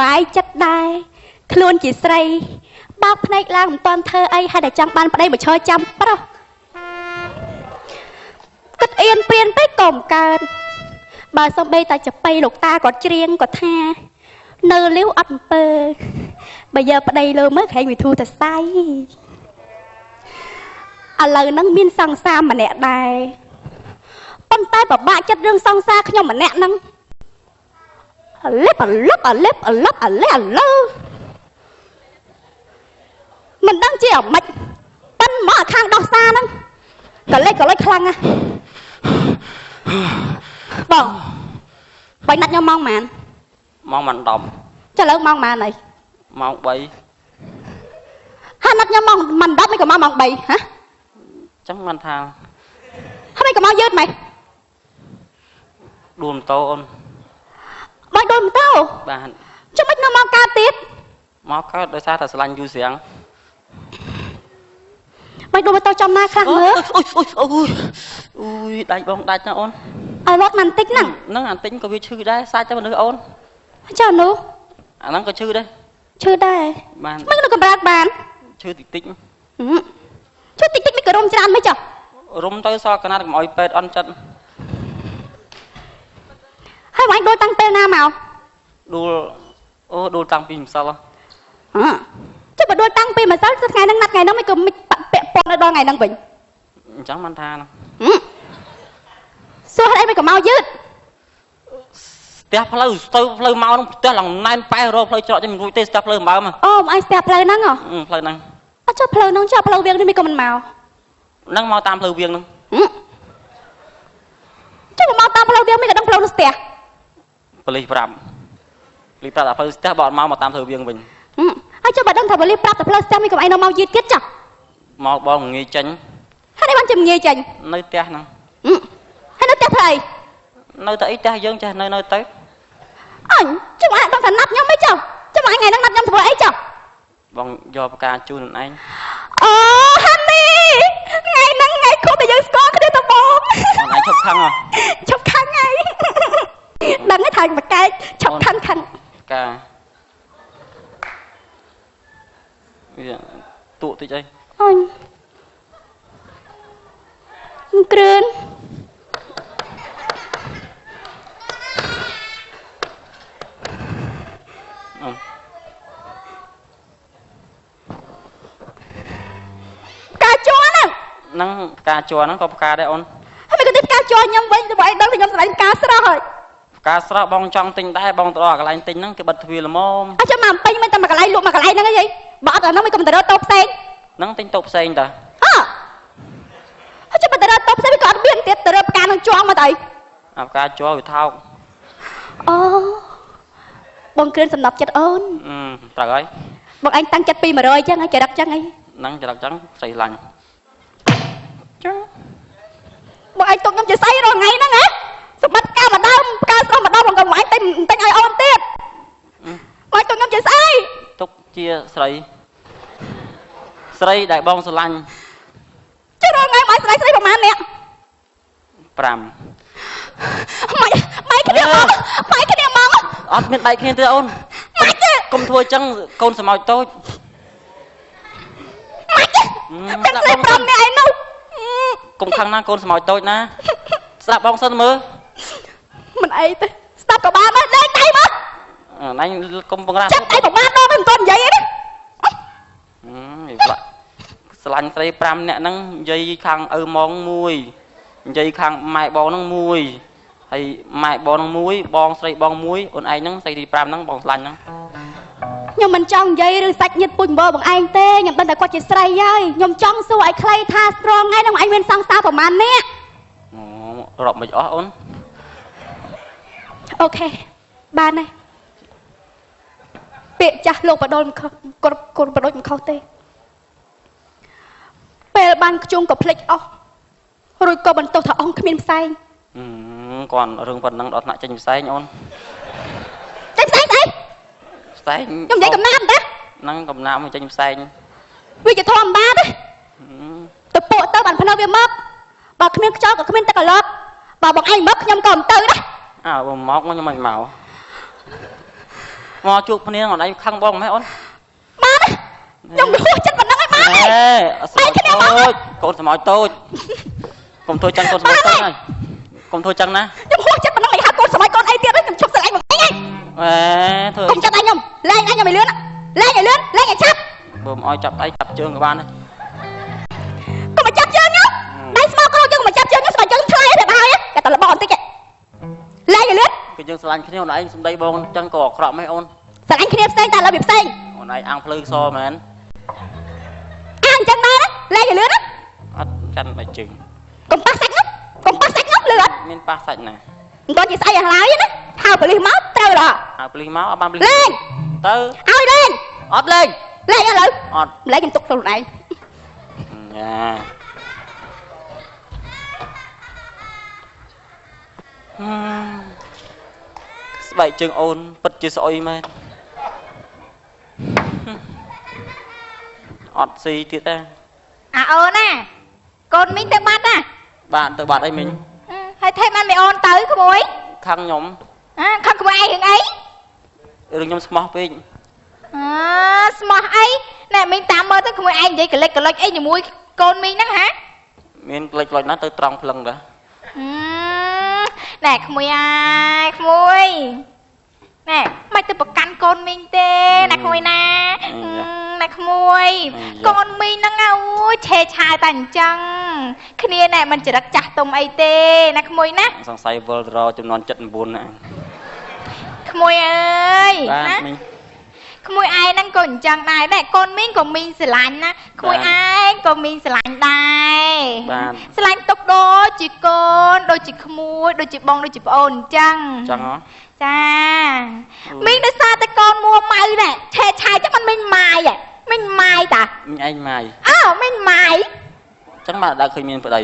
បាយចិត្តដែរខ្លួនជាស្រីបោកភ្នែកឡើងមិនតាន់ធ្វើអីហើយតែចង់បានប្តីមកឈរចាំប្រុសគិតអៀនព្រានពេកក៏មិនកើតបើសំបីតែចប៉ីលោកតាគាត់ច្រៀងគាត់ថានៅលាវអត់អំពើបើយកប្តីលើមើលក្រែងវិធូទៅស្័យឥឡូវហ្នឹងមានសង្សារម្នាក់ដែរប៉ុន្តែពិបាកចិត្តរឿងសង្សារខ្ញុំម្នាក់ហ្នឹងអលឹបមិនដឹងជាអ្មិចប៉ិនមកខាងដោះសារហ្នឹងកលេចខ្លាំងណាស់បងបាញ់ណាត់ខ្ញុំម៉ោងប៉ុន្មានម៉ោង10ចាឥឡូវម៉ោងប៉ុន្មានហើយម៉ោង3ហើយណាត់ខ្ញុំម៉ោងមិន10មិនក៏ម៉ោង3ហ៎ចឹងមិនថាហើយមិនក៏មកយឺតម៉េចដួលម៉ូតូអូនបាច់ដួលម៉ូតូបាទចាំមិននៅមកកើតទៀតមកកើតដោយសារតែស្រឡាញ់យូរស្រាំងបាច់ដួលម៉ូតូចំណាខ្លះមើលអូយដាច់បងដាច់ណាអូនឲ្យរត់មិនតិចហ្នឹងអាតិចក៏វាឈឺដែរសាច់តែមនុស្សអូនចានោះអាហ្នឹងក៏ឈឺដែរបានមិននៅកម្រើកបានឈឺតិចតិចមិនក៏រុំច្រើនមិនចុះរុំទៅសល់កណាត់កុំឲ្យពេទ្យអន់ចិត្តហើយបងដួលតាំងពេលណាមកដួលតាំងពីម្សិលចុះបើដួលតាំងពីម្សិលថ្ងៃហ្នឹងណាត់ថ្ងៃហ្នឹងមិនក៏មិនពាក់ព័ន្ធដល់ថ្ងៃហ្នឹងវិញអញ្ចឹងមិនថាសួរអីមិនក៏មកយឺតស្ទះផ្លូវទៅផ្លូវមកហ្នឹងផ្ទះឡើងណែនប៉ែរកផ្លូវច្រកចេញមិនរួចទេស្ទះផ្លូវមើលមកអូបងឯងស្ទះផ្លូវហ្នឹងផ្លូវហ្នឹងអត់ចុះផ្លូវហ្នឹងចុះផ្លូវវាងនេះមិនក៏មិនមកហ្នឹងមកតាមផ្លូវវាងហ្នឹងចុះមកតាមផ្លូវវាងមិនក៏ដឹងផ្លូវនោះស្ទះប៉ូលីសប្រាប់លីតាដល់ផ្លូវស្ទះបត់មកតាមផ្លូវវាងវិញហើយចុះបើដឹងថាប៉ូលីសប្រាប់តែផ្លូវស្ទះមិនក៏ឯងនៅមកយឺតទៀតចុះមកបងងាយចេញហើយនេះបានជំងាយចេញនៅផ្ទះហ្នឹងហើយនៅផ្ទះធ្វើអីនៅតែអីផ្ទះយើងចេះនៅទៅអញចុះអាចដឹងថាណាត់ខ្ញុំមិនចុះចុះថ្ងៃហ្នឹងណាត់ខ្ញុំធ្វើអីចុះបងយកផ្កាជូនខ្លួនឯងអូហានីថ្ងៃហ្នឹងថ្ងៃខុសតែយើងស្គាល់គ្នាទៅបងអូនឯងឈប់ខឹងហ៎ឈប់ខឹងហើយដឹងហើយថាបកែកឈប់ខឹងកាវាតួតិចអីអញគ្រឿនហ្នឹងផ្កាជ័រហ្នឹងក៏ផ្កាដែរអូនហើយមិនក៏ទីផ្កាជ័រខ្ញុំវិញបើឯងដឹងថាខ្ញុំស្រឡាញ់ផ្កាស្រស់ហើយផ្កាស្រស់បងចង់ទិញដែរបងទៅដល់កន្លែងទិញហ្នឹងគេបិទទ្វារល្មមអញ្ចឹងមកពេញមិនតែមួយកន្លែងលក់មួយកន្លែងហ្នឹងអីបើអត់អាហ្នឹងមិនក៏មិនទៅរកតូបផ្សេងហ្នឹងទិញតូបផ្សេងតាហើយចាំបើទៅរកតូបផ្សេងក៏អត់មានទៀតទៅរកផ្កានឹងជាប់មកទៅអាផ្កាជ័រវាថោកអូបងគ្រឿនសំណប់ចិត្តអូនត្រូវហើយបងអញតាំងចិត្តពី100អញ្ចឹងហើយចរិតអញ្ចឹងអីហ្នឹងចរិតអញ្ចឹងស្រីឡាញ់ចាបងឯងទុកខ្ញុំជាស្អីរាល់ថ្ងៃហ្នឹងហ៎សម្បត្តិការម្ដងផ្កាស្រស់ម្ដងបងក៏មិនឯងទិញឲ្យអូនទៀតបងទុកខ្ញុំជាស្អីទុកជាស្រីដែលបងស្រឡាញ់ចុះរាល់ថ្ងៃបងស្រីប្រហែលអ្នក5ម៉ៃគ្នាមកអត់មានបែកគ្នាទេអូនកុំធ្វើអញ្ចឹងកូនសម្ោចតូចតែស្រី5នាក់ឯនោះកុំខឹងណាកូនសម្ោចតូចណាស្ដាប់បងសិនមើលមិនអីទេស្ដាប់ក៏បានដែរដេកដៃមកអញកុំបង្រាស់ចាប់ដៃប្រមាណដល់មិនទាន់និយាយទេស្រឡាញ់ស្រី5នាក់ហ្នឹងនិយាយខាងឪម៉ង1និយាយខាងម៉ែបងហ្នឹង1ហើយម៉ែបងហ្នឹង1បងស្រីបង1អូនឯងហ្នឹងស្រីទី5ហ្នឹងបងស្រឡាញ់ហ្នឹងខ្ញុំមិនចង់និយាយរឿងសាច់ញាតិពុជម្បបងឯងទេខ្ញុំដឹងតែគាត់ជាស្រីហើយខ្ញុំចង់សួរឲ្យខ្លីថាស្រងថ្ងៃហ្នឹងឯងមានសង្សារប្រហែលនាក់រាប់មិនអស់អូនអូខេបានហើយពាក្យចាស់លោកបដលមិនខុសគាត់បដលមិនខុសទេពេលបានខ្ជុំក៏ភ្លេចអស់រួចក៏បន្ទោសថាអង្គគ្មានផ្សែងគាត់រឿងប៉ុណ្ណឹងដល់ថ្នាក់ចេញផ្សែងអូនចេញផ្សែងស្អីផ្សែងខ្ញុំនិយាយកំណាប់ទេហ្នឹងកំណាប់មកចេញផ្សែងវាជាធម្មតាទេទៅពួកទៅបានភ្នៅវាមកបើគ្មានខ្យល់ក៏គ្មានទឹកកឡប់បើបងឯងមកខ្ញុំក៏មិនទៅដែរបើមកខ្ញុំមិនមក មកជួបគ្នាអូនឯងខឹងបងម៉េចអូន បានខ្ញុំហួសចិត្តប៉ុណ្ណឹងហើយបាន អេអត់ស្មោចតូចកូនស្មោចតូចកុំធ្វើចឹងកូនស្មោចតូចហើយកុំធ្វើចឹងណា ខ្ញុំហួសចិត្តប៉ុណ្ណឹងឯងហៅកូនសម័យកូនអីទៀតខ្ញុំឈប់ស្រឡាញ់មកឯង អេធ្វើ កុំចាប់ដៃខ្ញុំលែងខ្ញុំឲ្យលឿនលែងឲ្យឆាប់ បើមិនអោយចាប់ដៃចាប់ជើងក៏បានដែរ កុំមកចាប់ជើងខ្ញុំដៃស្មោកក្រោយយើងមកចាប់ជើងខ្ញុំស្មោកជើងឆ្លើយទៅហើយតែតលបបន្តិចលែងឲ្យលឿន គឺយើងស្រឡាញ់គ្នាអូនឯងសំដីបងចឹងក៏អាក្រក់ម៉េចអូន ស្រឡាញ់គ្នាផ្សេងតែឥឡូវវាផ្សេង អូនឯងអាំងភ្លឺសមែន អញ្ចឹងដែរលែងឲ្យលឿន អត់កាន់តែជើង កុំប៉ះសាច់ខ្ញុំលឿន មានប៉ះសាច់ណា មិនទាន់ជាស្អីឲ្យឡើយណាហៅប៉ូលីសមកត្រូវដល់ ហៅប៉ូលីសមកអត់បានប៉ូលីស លែង ទៅ ឲ្យលែង អត់លេង លែងឥឡូវ អត់ លែងខ្ញុំទុកខ្លួនឯង យ៉ាស្បែកជើងអូនពិតជាស្អុយមែនអត់ស៊ីទៀតទេ អាអូនណាកូនមីងទៅបាត់ណា បានទៅបាត់អីមិញ ហើយថេបានមិនអូនទៅក្មួយ ខាងខ្ញុំ ខំក្មួយឯងរឿងអី រឿងខ្ញុំស្មោះពេក ស្មោះអីណែមីងតាមមើលទៅក្មួយឯងនិយាយកលិចអីជាមួយកូនមីងហ្នឹងហា មានក្លេចលុចណាទៅត្រង់ភ្លឹងដែរ ណែក្មួយអាយក្មួយណែមិនទៅប្រកាន់កូនមីងទេណាក្មួយណាណែក្មួយកូនមីងហ្នឹងអូយឆេឆាយតែអញ្ចឹងគ្នាណែមិនចរិតចាស់ទុំអីទេណាក្មួយណា សង្ស័យវិលរចំនួន79ណា ក្មួយអើយ បាទ ណា មិញ ក្មួយឯងហ្នឹងក៏អញ្ចឹងដែរណែកូនមីងក៏មីងស្រឡាញ់ណាក្មួយឯងក៏មីងស្រឡាញ់ដែរ បាទ ស្រឡាញ់ទុកដូចជាកូនដូចជាក្មួយដូចជាបងដូចជាប្អូនអញ្ចឹង ចឹងហ៎ ចាមីងដោយសារតែកូនមួម៉ៅណែឆេឆាយចឹងមិនមីងម៉ាយមីងម៉ាយតា មិញឯងម៉ាយ មីងម៉ាយ ចឹងមកដើរឃើញមានប្តី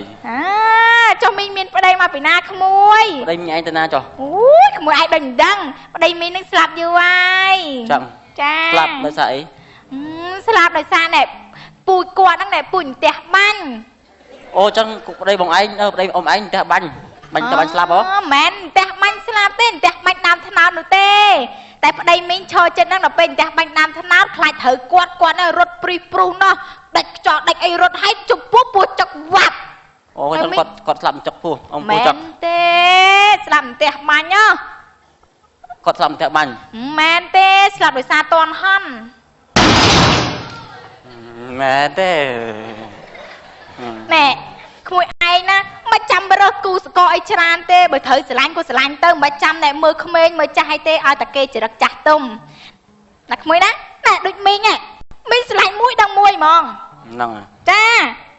ចុះមីងមានប្តីមកពីណាក្មួយ ប្តីមិញឯងទៅណាចុះ អូយក្មួយឯងដូចមិនដឹងប្តីមីងនឹងស្លាប់យូរហើយ ចឹង ចា ស្លាប់ដោយសារអី ស្លាប់ដោយសារណែពូជគាត់ហ្នឹងណែពូជផ្ទះបាញ់ អូចឹងប្តីបងឯងប្តីអ៊ំឯងផ្ទះបាញ់ទៅបាញ់ស្លាប់ហ៎ មិនផ្ទះបាញ់ស្លាប់ទេផ្ទះបាញ់ដើមថ្នោតនោះទេតែប្តីមីងឈរចិត្តហ្នឹងដល់ពេលផ្ទះបាញ់ដើមថ្នោតខ្លាចត្រូវគាត់ហ្នឹងរត់ព្រីព្រុសនោះដាច់ខ្យល់ដាច់អីរត់ឲ្យជពុះពោះចឹកវ៉ាប់ អូចឹងគាត់ស្លាប់ចុកពោះអ៊ំពោះចុក មែនទេស្លាប់ផ្ទះបាញ់ហ៎ គាត់ស្លាប់ផ្ទះបាញ់ មែនទេស្លាប់ដោយសារតន់ហន់ មែនទេ ណែក្មួយឯងណាមិនចាំរើសគូសកអីច្រើនទេបើត្រូវស្រឡាញ់ក៏ស្រឡាញ់ទៅមិនចាំណែមើលក្មេងមើលចាស់អីទេឲ្យតែគេចរិតចាស់ទុំណាក្មួយណាណែដូចមីងមីងស្រឡាញ់មួយដឹងមួយហ្មង ហ្នឹង ចា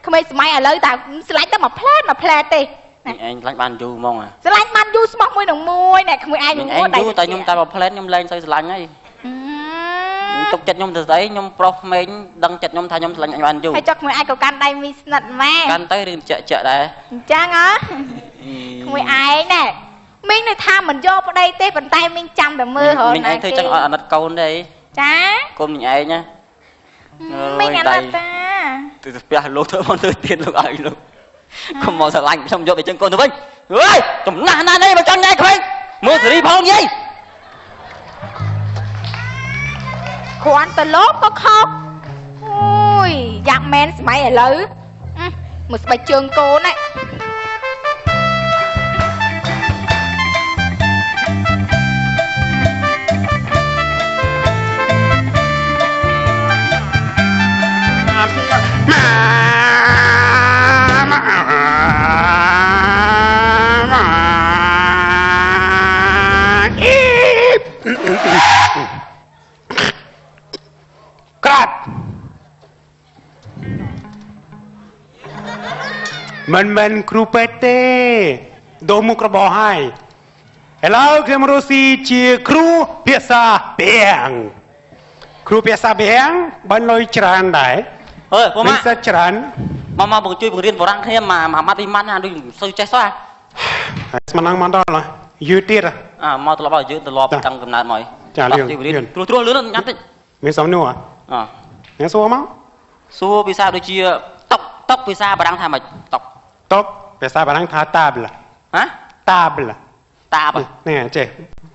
ក្មេងសម័យឥឡូវតែស្រឡាញ់តែមួយផ្លែទេ ឯងខ្លាញ់បានយូរហ្មង ស្រឡាញ់បានយូរស្មោះមួយនឹងមួយណែក្មួយឯង ឯងយូរតែខ្ញុំតែមួយផ្លែខ្ញុំលែងទៅស្រឡាញ់ហើយទុកចិត្តខ្ញុំទៅស្អីខ្ញុំប្រុសក្មេងដឹងចិត្តខ្ញុំថាខ្ញុំស្រឡាញ់អញបានយូរ ហើយចុះក្មួយឯងក៏កាន់ដៃមីងស្និទ្ធម៉ែ កាន់ទៅរឿងចាក់ដែរ អញ្ចឹងហ៎ក្មួយឯងណែមីងនៅថាមិនយកប្តីទេប៉ុន្តែមីងចាំតែមើលរហូត មីងឯងធ្វើចឹងអត់អាណិតកូនទេ ចា កូនមីងឯងណា មីងអាណិតតា ទៅស្ពះលោកធ្វើមកទៅទៀតលោកឲ្យលោកកុំមកស្រឡាញ់ខ្ញុំយកទៅចឹងកូនទៅវិញអើយចំណាស់ណាស់នេះមកចង់ញ៉ៃក្មេងមើលសេរីផងយាយ គ្រាន់តែលោកក៏ខុសអូយយ៉ាក់មែនសម័យឥឡូវមើលស្បែកជើងកូនហ្នឹង ក្រាត់មិនគ្រូពេទ្យទេដូរមុខរបរហើយឥឡូវខ្ញុំរស់ស៊ីជាគ្រូភាសាបាំងគ្រូភាសាបាំងបានលុយច្រើនដែរ អើយពុំ មិនសិតច្រើន មកជួយបង្រៀនបរាំងគ្នាមួយម៉ាត់ពីម៉ាត់ណាដូចសូវចេះសោះ ស្មានមកដល់យឺតទៀត មកត្រឡប់ឲ្យយើងត្រឡប់តាំងកំណើតមក ចាលឿន ត្រួសលឿនញ៉ាំតិច មានសំណួរអ្នកសួរមក សួរភាសាដូចជាតុកភាសាបារាំងថាម៉េចតុក ភាសាបារាំងថាតាបល ហ៎ តាបល តាប នេះចេះ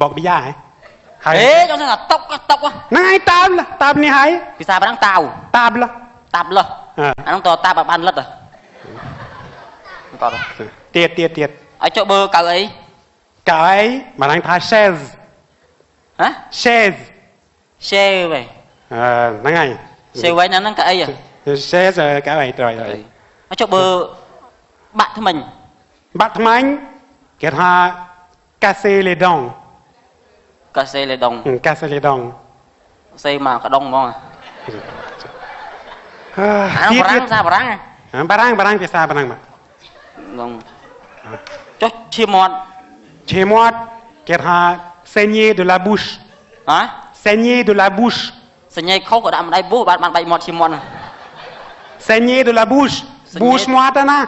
បកបិយាហ៎ ហើយ ê trong thế là tóc á ហ្នឹងហើយតាបនេះហើយ vì sao bạn đang tàu តាបល tạp lơ អឺ anh to tạp bạn lật à còn ទៀត ở chỗ bơ cậu ấy កៅអីបារាំងថា chaise hả chaise xe về ហ្នឹងហើយ xe vậy nó cái ấy à chaise កៅអីត្រូវ ở chỗ bơ bạn thôi mình បាត់ថ្មាញ់គេថា casser les dents cà xe lên đồng casser les dents xe mà cả đông mà ទៀ anh ត ra barang à បារាំងភាសាបារាំងមក đồng cho chia mọt ឈេមាត់គេថា saigner de la bouche hả saigner de la bouche sợi nhây khâu ở đạm đây bố bạn bay mọt chia mọt à saigner de la bouche Saigner. bouche មាត់ណា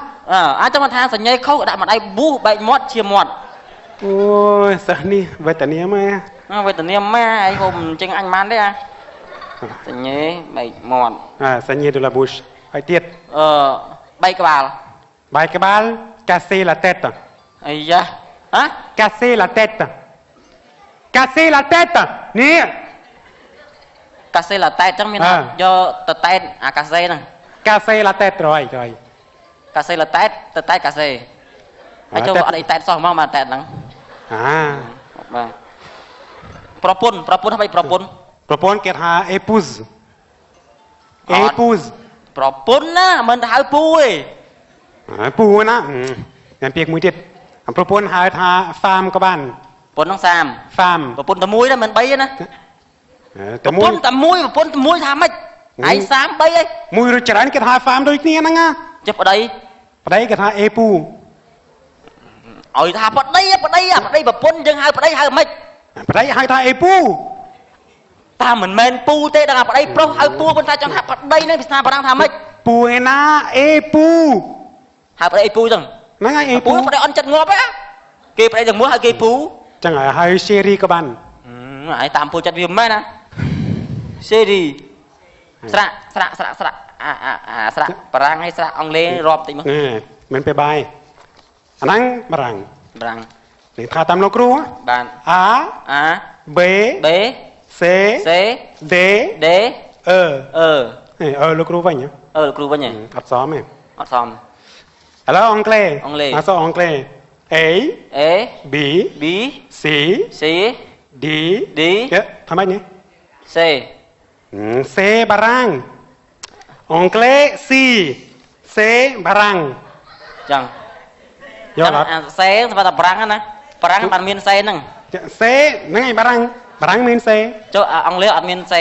à trong mà tha sợi nhây khâu ở đạm đây bố bay mọt chia mọt អូយសិស្សនេះវេទនាមក vậy tự nhiên mẹ anh hôm chân anh man đấy à sợi nhây bay mọt saigner de la bouche ហើយទៀត bay cái bà បាយក្បាល casser la tête ấy da hả casser la tête casser la tête នេះ cà phê là tay trong miền À. Nam do tờ tay à cà phê nè casser la tête rồi cà phê là tay tờ tay cà phê À, hãy cho tết. ở đây tay sao mà tay nắng អា và propon hay bay propon ប្រពន្ធគេថា épouse អត់ épouse propon á mình hãy pu ấy ពូណាតែពាក្យមួយទៀតប្រពន្ធហៅថា femme ក៏បាន propon nó sam femme propon tầm mũi đó mình bay nè តែមួយ propon tầm mũi tham ấy ai sam bay ấy មួយឬច្រើនគេថា femme ដូចគ្នាហ្នឹងណា chụp ở đây ប្តីគេថា époux ở thà ở đây propon chân hai ở đây hai mấy ប្តីហៅថា époux ta mình men pu tê đang ở đây pro hai pu bên ta trong tháp ở đây này vì sao đang tham mấy ពូឯណា époux hai ở đây pu chẳng ហ្នឹងហើយ pu époux ở đây ăn chân ngọt á kê ở đây đừng muốn hai kê pu ចឹងហើយហៅ chérie ក៏បាន ai tạm phụ chặt viêm mấy nè xe đi sạ parang hay sạ ông lê rọp tí mà មិនពេលបាយអាហ្នឹងបារាំង parang នេះថាតាមលោកគ្រូ bàn A a B b C c D dអឺលោកគ្រូវិញ cru với nhỉ អត់សមទេ ọt xong ឥឡូវអង់គ្លេស អង់គ្លេស អត់សអង់គ្លេស A a B b C c D D ថាម៉េចនេះ c C បារាំងអង់គ្លេស C C បារាំង chẳng យកអត់ c mà tập parang á nè parang bàn miên c nè C ហ្នឹងឯងបារាំងមាន C cho ông lê admin c à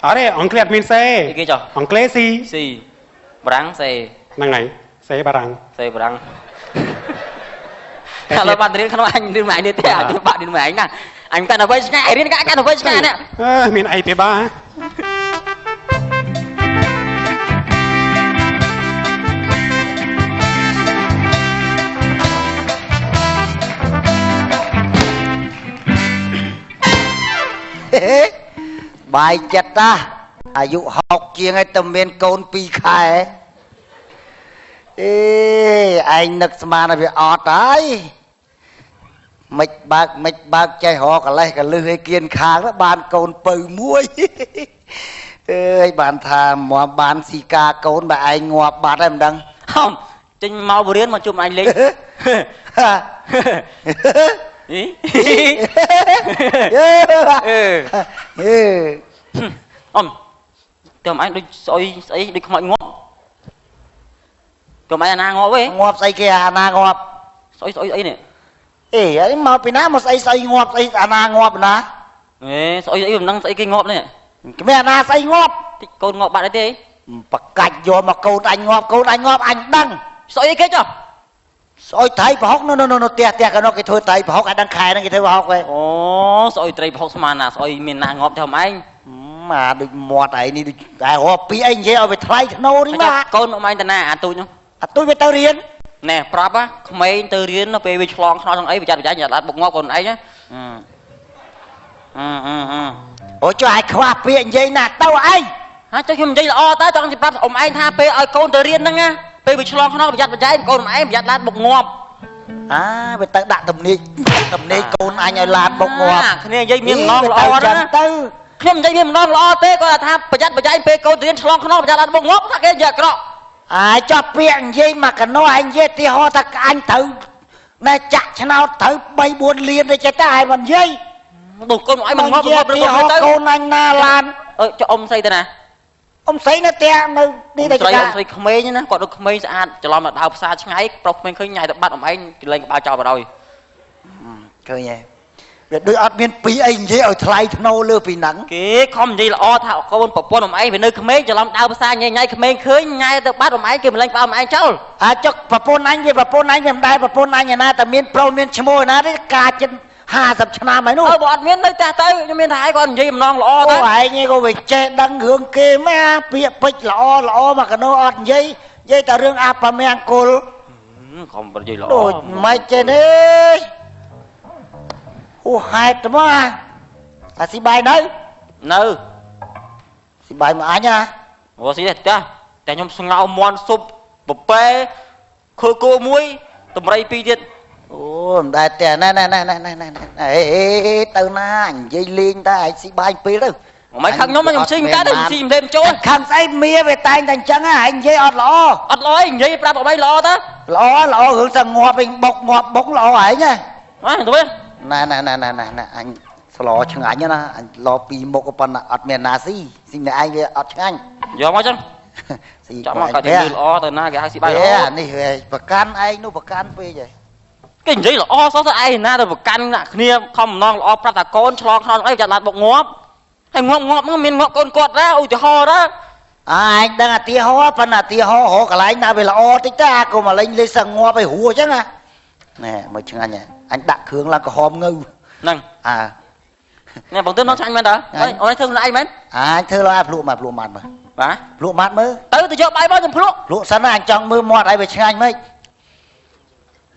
អត់ទេអង់គ្លេសអត់មាន C cái kia cho អង់គ្លេស C c parang c ហ្នឹងហើយ C បារាំង c parang kalau bạn đến không anh đi mày đi theo cho bạn đi mày anh nè anh cần ở bên ngay đi cái ở bên ngay nè មានអីទេបាទ បាយចិត្តណាអាយុ60ជាងហើយតែមានកូន2ខែអេឯងនឹកស្មានឲ្យវាអត់ហើយមិនបើកចេះរកកលេសកលឹះឲ្យគៀនខាងបានកូនពៅមួយអើយបានថាមកបានស៊ីកាកូនបើឯងងាប់បាត់ហើយមិនដឹង không trình mau vừa đến mà chụp anh lính ý ông tìm anh đi soi đi không mọi ngóp tìm anh na ngóp ấy ងាប់ស្អីគេអាណាងាប់ soi ấy nè អេអីមកពីណាមកស្អីងាប់ស្អីអាណាងាប់ណា ê soi ấy mình đang soi cái ngóp này គ្មានអាណាស្អីងាប់ thì con ngóp bạn đấy thế បកាច់យកមកកូនអញងាប់កូនអញងាប់អញដឹង soi ấy cái cho ស្អុយថៃប្រហុកនោះផ្ទះកណោគេធ្វើថៃប្រហុកឲ្យដឹងខែហ្នឹងគេធ្វើប្រហុកហ៎ ồ soi trai học mà là soi miền na ngóp theo anh មកដូចមាត់ឯនេះដូចតែរកពីអីនិយាយឲ្យវាថ្លៃធ្នូនេះបាទ con ông anh ta na à tôi nhá អាទុយវាទៅរៀន nè prop á không mấy từ riêng nó về chlong nó trong ấy bị chặt nhà lát bột ngóp còn ấy nhá អូចុះឲ្យខ្វះពាក្យនិយាយណាទៅឯង hả choខ្ញុំនិយាយល្អតើចង់ប្រាប់ôngឯងថាពេលឲ្យកូនទៅរៀនហ្នឹងណាពេលវាឆ្លងខ្នងប្រយ័ត្នប្រយែងកូនឯងប្រយ័ត្នឡានបុកងាប់ អ về tới đặt tầm ni côn anh ở lạt bọc ngọt kia dây miếng non lọ đó tư khiêm dây miếng non lọ thế coi là tham bật dây pe câu tiền slong không bật dây bọc ngọt cái giờ cái đó cho miệng dây mà cái nó anh dây thì họ ta anh thử này chặt cho nào thử bay buồn liền để cho ta ai bằng dây đủ con nói mình ngọt thì họ côn anh na lan cho ông xây thế này ông xây nó te nó đi đây ông xây không mê nhá còn được không mê ăn cho lo mà đào xa ngay prok mình khơi nhảy được bắt ông anh lên bao trò vào rồi chơi nhỉ đôi ọt miên pí anh dễ ở thay nô lừa pí nắng cái không gì là o thảo con bọc quân ông ấy về nơi không mê cho lo đào xa nhảy nhảy không mê khơi nhảy được bắt ông ấy kêu mình lên bao ông ấy cháu cho bọc quân anh về đây bọc quân anh nhà naแต่miên pro miên chmôi na đấy cà chân 50 ឆ្នាំហើយនោះ បើអត់មាននៅចាស់ទៅខ្ញុំមានថាឲ្យគាត់និយាយម្ដងល្អទៅ អូឯងក៏វាចេះដឹងរឿងគេមែនពាក្យពេចល្អមកកណោអត់និយាយតែរឿងអបមង្គល ខំនិយាយល្អ ដូចមិនចេះទេអូហេតុមកអាស៊ីបាយនៅស៊ីបាយមកអញហ៎អូស៊ីទេតែខ្ញុំស្ងោមន់ស៊ុបពពេខើគោមួយតម្រៃពីរទៀត អូមិនដែរតែណែទៅណាអញនិយាយលេងតែឯងស៊ីបាយពេលទៅមិនខឹងខ្ញុំស៊ីមិនកើតទេស៊ីមិនលេមចូលខឹងស្អីមៀវាតែងតែអញ្ចឹងហ៎ឯងនិយាយអត់ល្អអត់ល្អឯងនិយាយប្រាប់អីល្អទៅល្អរឿងតែងាប់វិញបុកល្អឯងហ៎ទៅណែអញស្លោឆ្ងាញ់ណាអញឡពីមុខប៉ុណ្ណាអត់មានណាស៊ីតែឯងវាអត់ឆ្ងាញ់យកមកចឹងស៊ីចាំមកគាត់និយាយល្អទៅណាគេហៅស៊ីបាយល្អនេះប្រកាន់ឯងនោះប្រកាន់ពេកហ៎ cái gì là o sao ai na được một căn nè kia không non là o prata ta con chlong non ấy chặt lạt bọc ngóp hay ngóp nó miên ngóp con quạt ra ôi trời ho đó anh đang là tia ho phần là tia ho cả lại na về là o tích ta cô mà lên sang ngóp phải hùa chứ nè nè mới chừng anh nhỉ anh đặt hướng là có hòm ngư nè nè bọn tôi nói cho anh bên đó anh thương là ai mấy anh thương là lụa mặt mà lụa mặt mới tới tôi cho bay bao nhiêu lụa sẵn anh trong mưa mọt ai về chừng anh mấy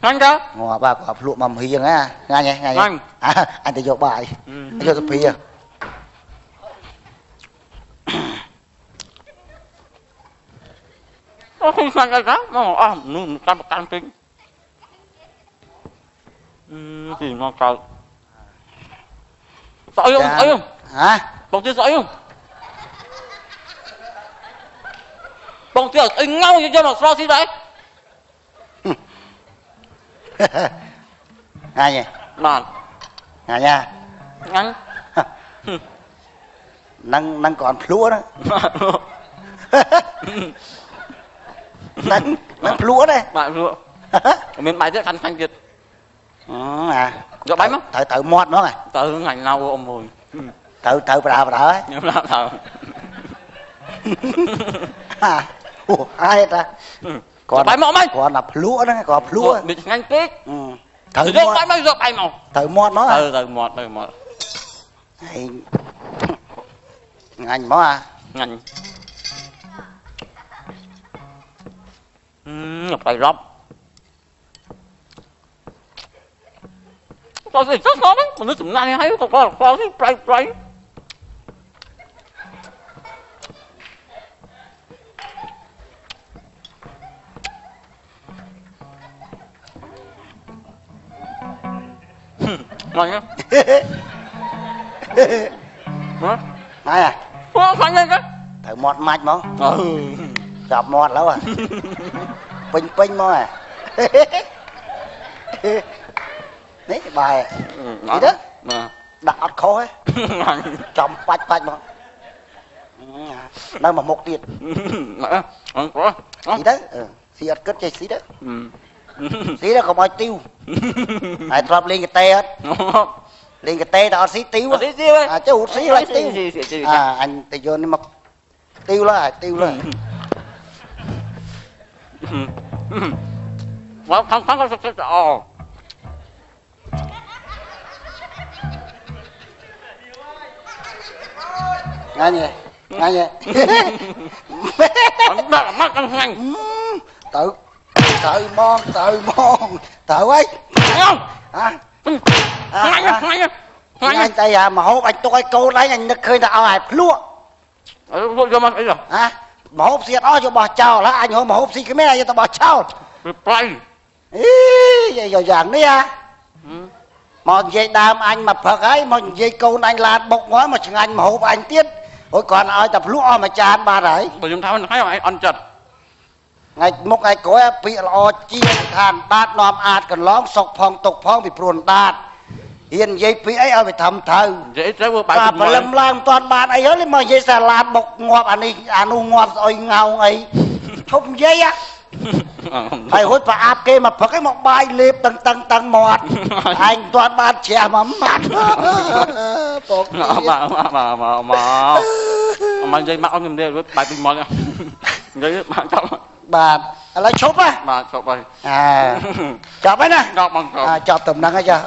anh đó ngồi ba có lụa mầm hiền á nghe nhé anh tự vô bài anh vô tập hiền không sang cái đó mà nương cam kinh thì nó cao sợi không hả bông chưa sợi không bông chưa anh ngâu cho nó sao xí đấy nghe nhỉ nghe nha nâng còn lúa đó nâng lúa đây bạn lúa miền bài rất khăn kiệt cho bánh không tự mót nó này tự ngành nào ông mùi tự bà ấy nhưng là ai ta còn bánh mỏ mấy còn nạp lúa đó còn lúa bị ngành tiếc thử bánh mấy rồi bánh mỏ thử mót nó thử mót ngành mỏ à ngành nhập bài lắm có gì rất khó đấy mà nó chừng này hay có cái play ngon nhá ai à khoan lên cái thử mọt mạch mà chọc mọt lắm à pinh mà à đấy bài gì đó đặt ớt khô ấy chọc bạch mà đâu mà một tiền gì đấy xí ớt cất chơi xí đó xí đó không ai tiêu ai drop lên cái tê hết lên cái tê đó xí tiêu á chứ hụt xí lại tiêu anh thì vô nhưng mà tiêu là không nghe nhỉ mắt căng thẳng tự mon tự ấy không anh tay à mà hốt anh tôi cô lấy anh nó khơi nào ai lúa vô mà ấy rồi hả mà hốt xiết đó cho bỏ chào là anh hốt mà hốt xí cái mấy này cho tao bỏ chào play dạngនេះមកនិយាយដើមអញមកផឹកហើយមកនិយាយកូនអញឡាតបុកងល់មកឆ្ងាញ់មហូបអញទៀតអូយគាត់ឲ្យតែភ្លក់អស់មួយចានបាទហើយ បើខ្ញុំថាមិនហើយអន់ចិត្ត ថ្ងៃមុខថ្ងៃក្រោយពាក្យល្អជាងខានដាតនាំអាចកន្លងសុកផងទុកផងពីព្រួនដាតហ៊ាននិយាយពីអីឲ្យវាធំទៅ និយាយទៅបើ បាទព្រលឹមឡើងមិនទាន់បានអីហើយមកនិយាយសាឡាតបុកងាប់អានេះអានោះងាប់ស្អុយងោងអីឈប់និយាយហើយហូចប្រអាប់គេមកផឹកឯងមកបាយលេបតឹងមាត់ឯងមិនទាន់បានជ្រះមកម៉ាត់បោកមកនិយាយមកអត់ខ្ញុំនិយាយបាយពីមកនិយាយមកចប់ បាទឥឡូវឈប់ហ៎ បាទចប់ហើយ ចប់ហើយណា ចប់បងចប់ ចប់តំណឹងហើយចា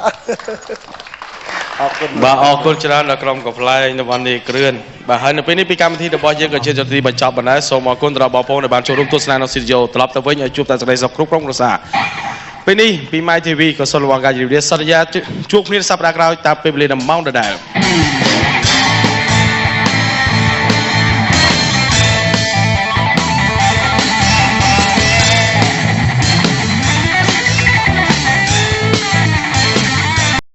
អរគុណ បាទអរគុណច្រើនដល់ក្រុមកំ pl ែងនៅវណ្ណនេះគ្រឿនបាទហើយនៅពេលនេះពីកម្មវិធីរបស់យើងក៏ជាចន្ទទីបញ្ចប់បណ្ដែរសូមអរគុណដល់បងប្អូនដែលបានចូលរួមទស្សនានៅស្ទូឌីយោត្រឡប់ទៅវិញឲ្យជួបតែសេចក្តីសុខគ្រប់ក្រុមគ្រួសារពេលនេះពី My TV ក៏សូមរំលងការជម្រាបលាសន្យាជួបគ្នាសប្តាហ៍ក្រោយតាមពេលវេលាម៉ោងដដែល